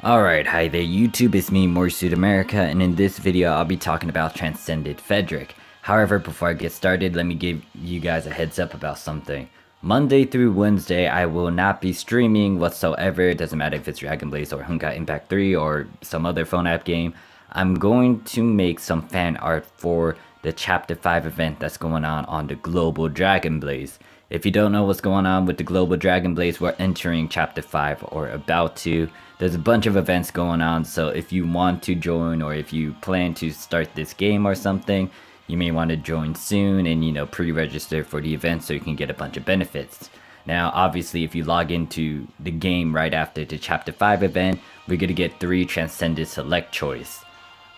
Alright, hi there YouTube, it's me, Morphsuit America, and in this video I'll be talking about Transcended Fryderyk. However, before I get started, let me give you guys a heads up about something. Monday through Wednesday, I will not be streaming whatsoever. It doesn't matter if it's Dragon Blaze or Honkai Impact 3 or some other phone app game. I'm going to make some fan art for the Chapter 5 event that's going on the Global Dragon Blaze. If you don't know what's going on with the Global Dragon Blaze, we're entering Chapter 5 or about to. There's a bunch of events going on, so if you want to join or if you plan to start this game or something, you may want to join soon and pre-register for the event so you can get a bunch of benefits. Now obviously if you log into the game right after the Chapter 5 event, we're going to get 3 Transcended Select Choice.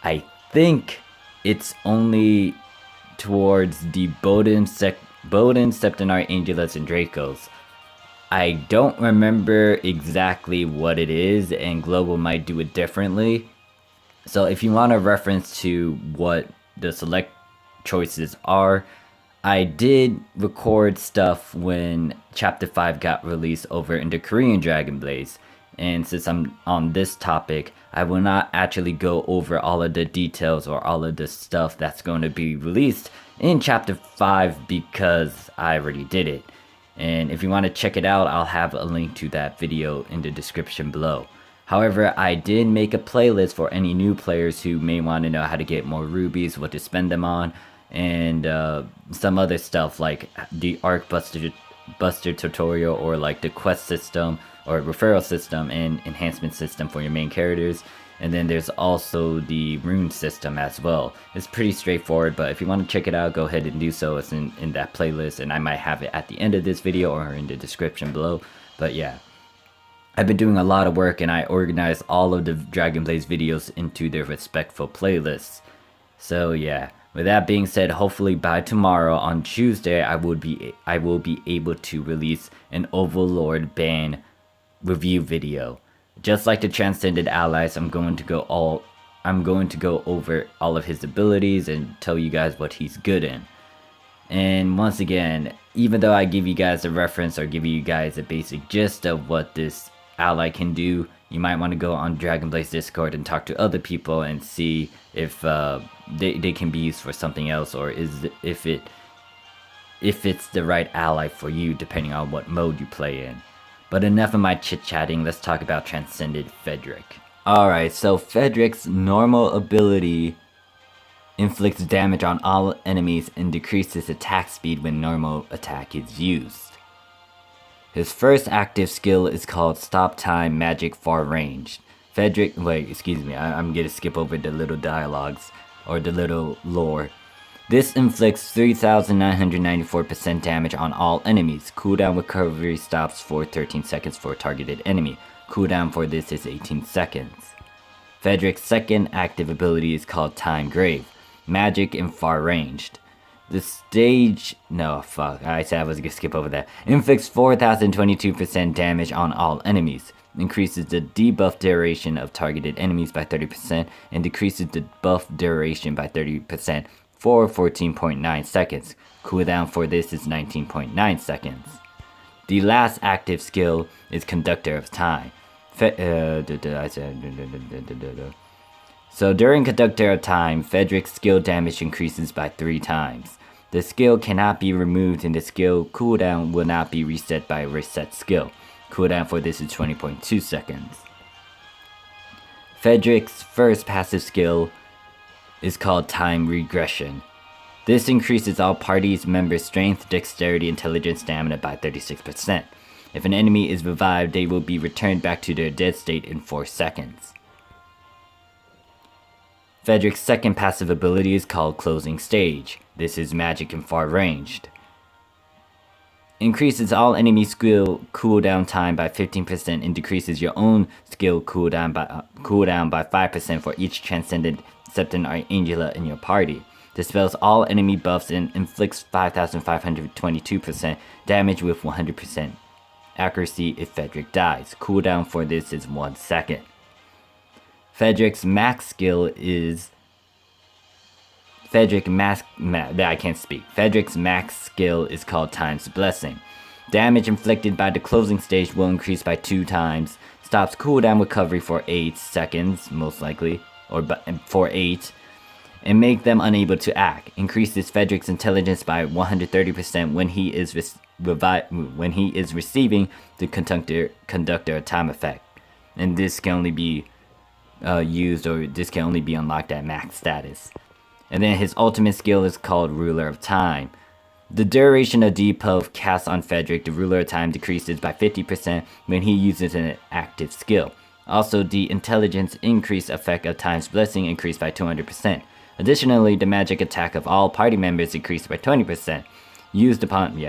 I think it's only towards the Boden, Septinar, Angelus, and Dracos. I don't remember exactly what it is, and Global might do it differently. So if you want a reference to what the select choices are, I did record stuff when Chapter 5 got released over in the Korean Dragon Blaze. And since I'm on this topic, I will not actually go over all of the details or all of the stuff that's going to be released in Chapter 5 because I already did it. And if you want to check it out, I'll have a link to that video in the description below. However, I did make a playlist for any new players who may want to know how to get more rubies, what to spend them on, and some other stuff like the Arc Buster tutorial or like the quest system or referral system and enhancement system for your main characters. And then there's also the rune system as well. It's pretty straightforward, but if you want to check it out, go ahead and do so. It's in that playlist, and I might have it at the end of this video or in the description below. But yeah, I've been doing a lot of work and I organized all of the Dragon Blaze videos into their respectful playlists. So yeah, with that being said, hopefully by tomorrow on Tuesday, I will be able to release an Overlord ban review video. Just like the Transcended Allies, I'm going to go over all of his abilities and tell you guys what he's good in. And once again, even though I give you guys a reference or give you guys a basic gist of what this ally can do, you might want to go on Dragon Blaze Discord and talk to other people and see if they can be used for something else, or if it's the right ally for you depending on what mode you play in. But enough of my chit-chatting, let's talk about Transcended Fryderyk. Alright, so Fryderyk's normal ability inflicts damage on all enemies and decreases attack speed when normal attack is used. His first active skill is called Stop Time Magic Far Ranged. I'm gonna skip over the little dialogues or the little lore. This inflicts 3,994% damage on all enemies. Cooldown recovery stops for 13 seconds for a targeted enemy. Cooldown for this is 18 seconds. Fryderyk's second active ability is called Time Grave. Magic and Far Ranged. The stage... No, fuck. I said I was gonna skip over that. Inflicts 4,022% damage on all enemies. Increases the debuff duration of targeted enemies by 30% and decreases the buff duration by 30%. For 14.9 seconds. Cooldown for this is 19.9 seconds. The last active skill is Conductor of Time. So during Conductor of Time, Fryderyk's skill damage increases by 3 times. The skill cannot be removed and the skill cooldown will not be reset by a reset skill. Cooldown for this is 20.2 seconds. Fryderyk's first passive skill is called Time Regression. This increases all parties' members' strength, dexterity, intelligence, stamina by 36%. If an enemy is revived, they will be returned back to their dead state in 4 seconds. Fryderyk's second passive ability is called Closing Stage. This is magic and far ranged. Increases all enemy skill cooldown time by 15% and decreases your own skill cooldown by 5% for each Transcended Septinar or Angela in your party. Dispels all enemy buffs and inflicts 5,522% damage with 100% accuracy if Fryderyk dies. Cooldown for this is 1 second. Fryderyk's max skill is... Fryderyk's max skill is called Time's Blessing. Damage inflicted by the closing stage will increase by 2 times. Stops cooldown recovery for 8 seconds, most likely, or for 8. And make them unable to act. Increases Fryderyk's intelligence by 130% when he is receiving the conductor time effect. And this can only be used, or this can only be unlocked at max status. And then his ultimate skill is called Ruler of Time. The duration of debuff cast on Fryderyk, the Ruler of Time, decreases by 50% when he uses an active skill. Also, the intelligence increase effect of Time's Blessing increased by 200%. Additionally, the magic attack of all party members increased by 20%. Used upon,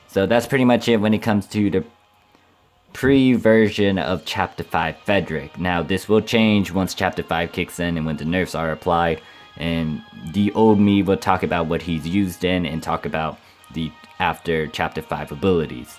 So that's pretty much it when it comes to the pre-version of Chapter 5 Fryderyk. Now, this will change once Chapter 5 kicks in and when the nerfs are applied. And the old me will talk about what he's used in and talk about the after Chapter 5 abilities.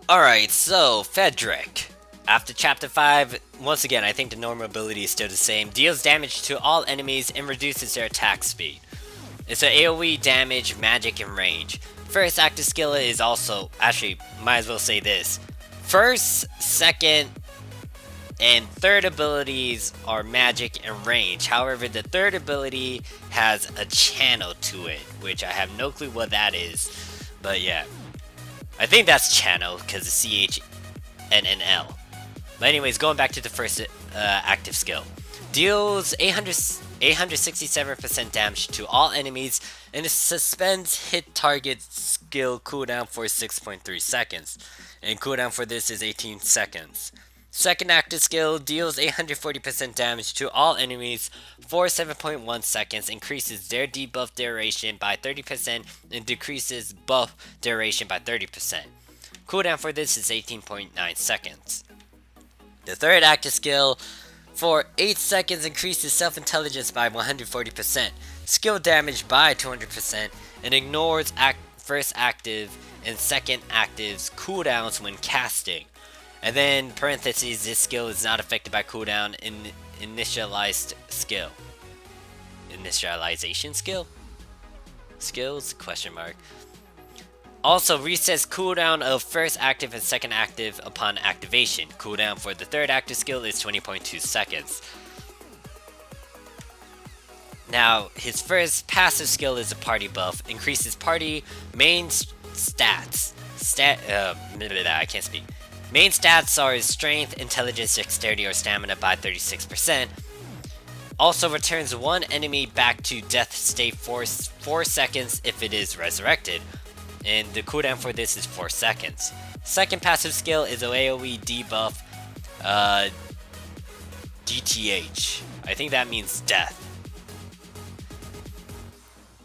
Alright, so Fryderyk. After Chapter 5, once again, I think the normal ability is still the same. Deals damage to all enemies and reduces their attack speed. It's an AoE, damage, magic, and range. First active skill is also, actually, might as well say this. First, second, and third abilities are magic and range. However, the third ability has a channel to it, which I have no clue what that is. But yeah, I think that's channel because it's CHNNL. But anyways, going back to the first active skill. Deals 867% damage to all enemies, and it suspends hit target skill cooldown for 6.3 seconds. And cooldown for this is 18 seconds. Second active skill deals 840% damage to all enemies for 7.1 seconds, increases their debuff duration by 30%, and decreases buff duration by 30%. Cooldown for this is 18.9 seconds. The third active skill for 8 seconds increases self-intelligence by 140%, skill damage by 200%, and ignores first active and second active's cooldowns when casting. And then, parentheses, this skill is not affected by cooldown in initialized skill. Initialization skill? Skills? Question mark. Also resets cooldown of first active and second active upon activation. Cooldown for the third active skill is 20.2 seconds. Now, his first passive skill is a party buff. Increases party main stats. I can't speak. Main stats are his strength, intelligence, dexterity, or stamina by 36%. Also returns one enemy back to death state for 4 seconds if it is resurrected. And the cooldown for this is 4 seconds. Second passive skill is AoE debuff DTH. I think that means death.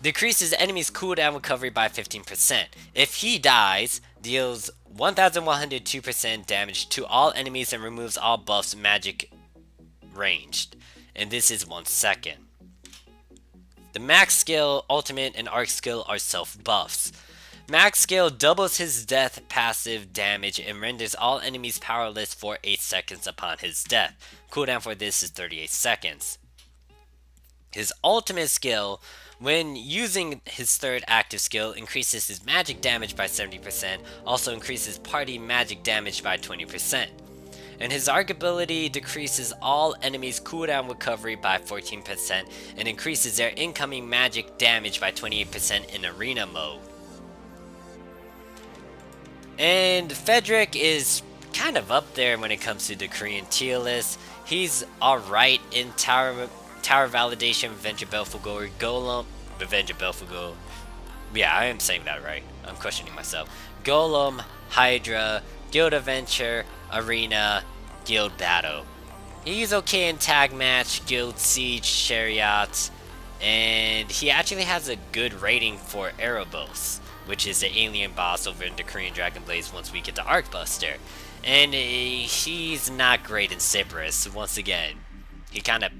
Decreases enemy's cooldown recovery by 15%. If he dies, deals 1102% damage to all enemies and removes all buffs magic ranged. And this is 1 second. The max skill, ultimate, and arc skill are self buffs. Max skill doubles his death passive damage and renders all enemies powerless for 8 seconds upon his death. Cooldown for this is 38 seconds. His ultimate skill, when using his third active skill, increases his magic damage by 70%, also increases party magic damage by 20%. And his arc ability decreases all enemies' cooldown recovery by 14% and increases their incoming magic damage by 28% in arena mode. And Fryderyk is kind of up there when it comes to the Korean tier list. He's alright in Tower Validation, Revenge of Belphegor, Golem, Revenge of Belphegor. Yeah, I am saying that right. I'm questioning myself. Golem, Hydra, Guild Adventure, Arena, Guild Battle. He's okay in Tag Match, Guild Siege, Chariot, and he actually has a good rating for Erebos, which is the alien boss over in the Korean Dragon Blades once we get to Arcbuster. And he's not great in Cyprus, once again. He kind of...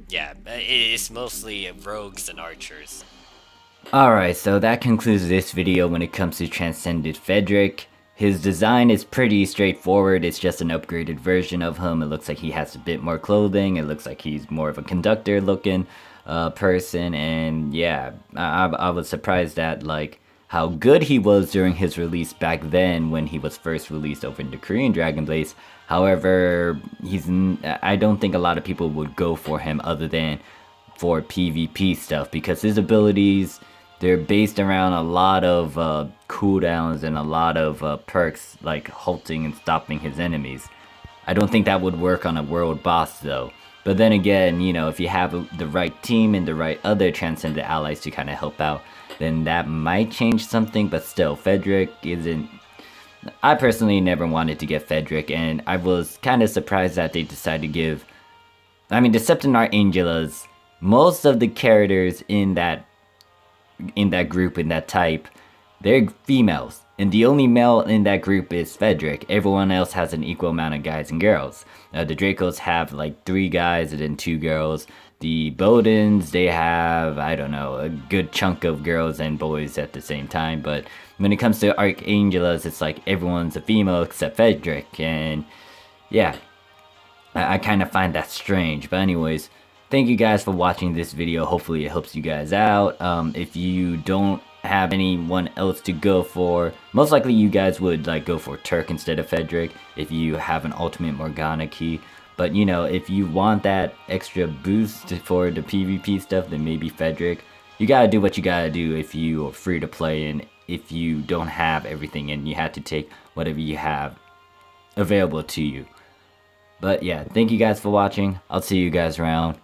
yeah, it's mostly rogues and archers. Alright, so that concludes this video when it comes to Transcended Fryderyk. His design is pretty straightforward, it's just an upgraded version of him. It looks like he has a bit more clothing, it looks like he's more of a conductor looking person, and yeah, I was surprised at like how good he was during his release back then when he was first released over in the Korean Dragon Blaze. However, I don't think a lot of people would go for him other than for PvP stuff, because his abilities, they're based around a lot of cooldowns and a lot of perks like halting and stopping his enemies. I don't think that would work on a world boss though. But then again, you know, if you have the right team and the right other Transcended allies to kind of help out, then that might change something. But still, Fryderyk isn't... I personally never wanted to get Fryderyk, and I was kind of surprised that they decided to give... I mean, the Septinar Angelas, most of the characters in that group, in that type, they're females. And the only male in that group is Fryderyk. Everyone else has an equal amount of guys and girls. The Dracos have like 3 guys and then 2 girls. The Bodens, they have, I don't know, a good chunk of girls and boys at the same time. But when it comes to Archangelas, it's like everyone's a female except Fryderyk. And yeah, I kind of find that strange. But anyways, thank you guys for watching this video. Hopefully it helps you guys out. If you don't have anyone else to go for, most likely you guys would like go for Turk instead of Fryderyk if you have an ultimate Morgana key. But you know, if you want that extra boost for the PvP stuff, then maybe Fryderyk. You gotta do what you gotta do if you are free to play, and if you don't have everything and you have to take whatever you have available to you. But yeah, thank you guys for watching. I'll see you guys around.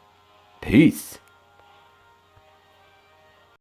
Peace.